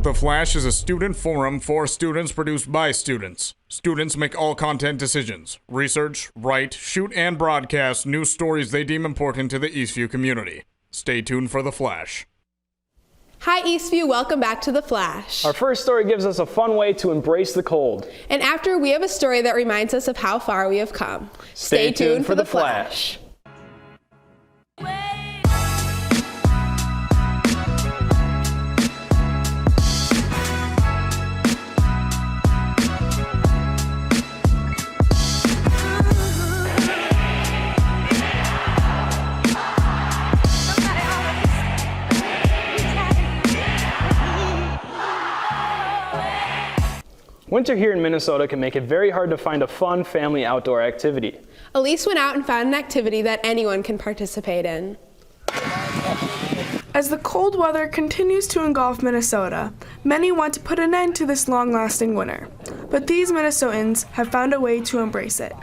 The Flash is a student forum for students produced by students. Students make all content decisions, research, write, shoot, and broadcast news stories they deem important to the Eastview community. Stay tuned for The Flash. Hi Eastview, welcome back to The Flash. Our first story gives us a fun way to embrace the cold. And after, we have a story that reminds us of how far we have come. Stay tuned for The Flash. Winter here in Minnesota can make it very hard to find a fun family outdoor activity. Elise went out and found an activity that anyone can participate in. As the cold weather continues to engulf Minnesota, many want to put an end to this long-lasting winter. But these Minnesotans have found a way to embrace it: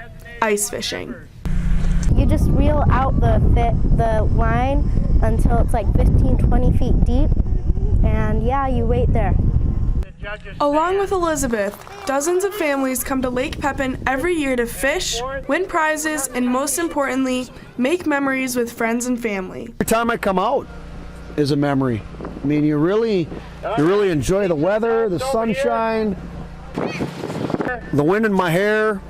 ice fishing. You just reel out the line until it's like 15-20 feet deep, and yeah, you wait there. Along with Elizabeth, dozens of families come to Lake Pepin every year to fish, win prizes, and most importantly, make memories with friends and family. Every time I come out is a memory. I mean, you really enjoy the weather, the sunshine, the wind in my hair.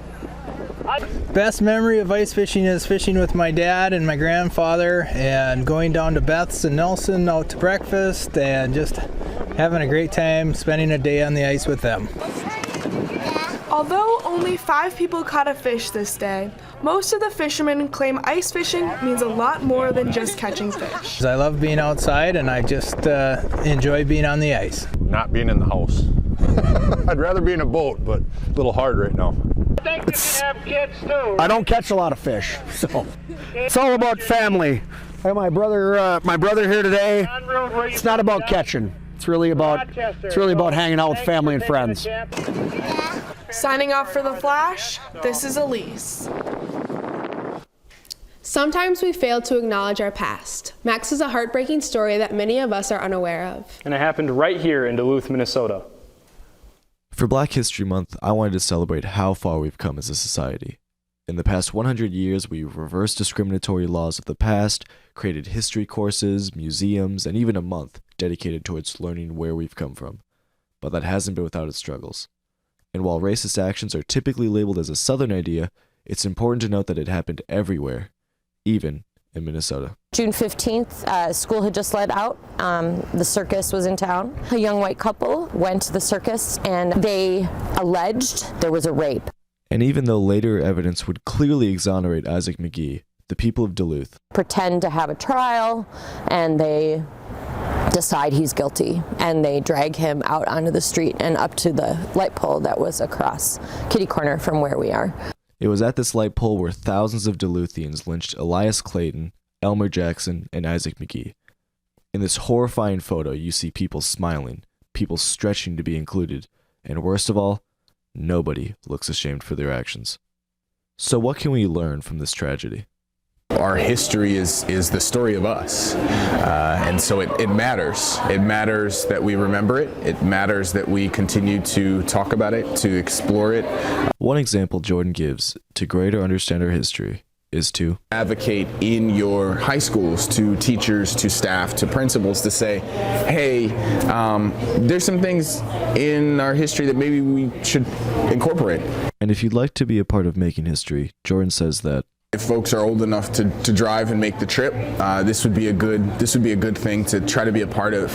Best memory of ice fishing is fishing with my dad and my grandfather and going down to Beth's and Nelson out to breakfast and just having a great time spending a day on the ice with them. Although only 5 people caught a fish this day, most of the fishermen claim ice fishing means a lot more than just catching fish. I love being outside and I just enjoy being on the ice. Not being in the house. I'd rather be in a boat, but a little hard right now. I don't catch a lot of fish, so it's all about family. I have my brother here today. It's not about catching. It's really about hanging out with family and friends. Signing off for The Flash, this is Elise. Sometimes we fail to acknowledge our past. Max is a heartbreaking story that many of us are unaware of. And it happened right here in Duluth, Minnesota. For Black History Month, I wanted to celebrate how far we've come as a society. In the past 100 years, we've reversed discriminatory laws of the past, created history courses, museums, and even a month dedicated towards learning where we've come from. But that hasn't been without its struggles. And while racist actions are typically labeled as a Southern idea, it's important to note that it happened everywhere, even in Minnesota. June 15th, school had just let out. The circus was in town. A young white couple went to the circus and they alleged there was a rape. And even though later evidence would clearly exonerate Isaac McGee, the people of Duluth pretend to have a trial and they decide he's guilty and they drag him out onto the street and up to the light pole that was across kitty corner from where we are. It was at this light pole where thousands of Duluthians lynched Elias Clayton, Elmer Jackson, and Isaac McGee. In this horrifying photo, you see people smiling, people stretching to be included, and worst of all, nobody looks ashamed for their actions. So what can we learn from this tragedy? Our history is the story of us, and so it matters. It matters that we remember it. It matters that we continue to talk about it, to explore it. One example Jordan gives to greater understand our history is to advocate in your high schools, to teachers, to staff, to principals, to say, hey, there's some things in our history that maybe we should incorporate. And if you'd like to be a part of making history, Jordan says that if folks are old enough to drive and make the trip, this would be a good thing to try to be a part of,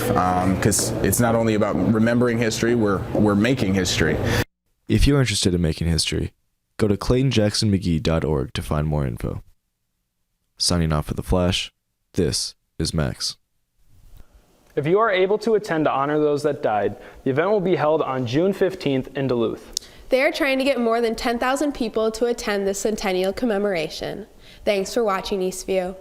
because it's not only about remembering history, we're making history. If you're interested in making history, go to ClaytonJacksonMcGee.org to find more info. Signing off for The Flash, this is Max. If you are able to attend to honor those that died, the event will be held on June 15th in Duluth. They are trying to get more than 10,000 people to attend the centennial commemoration. Thanks for watching Eastview.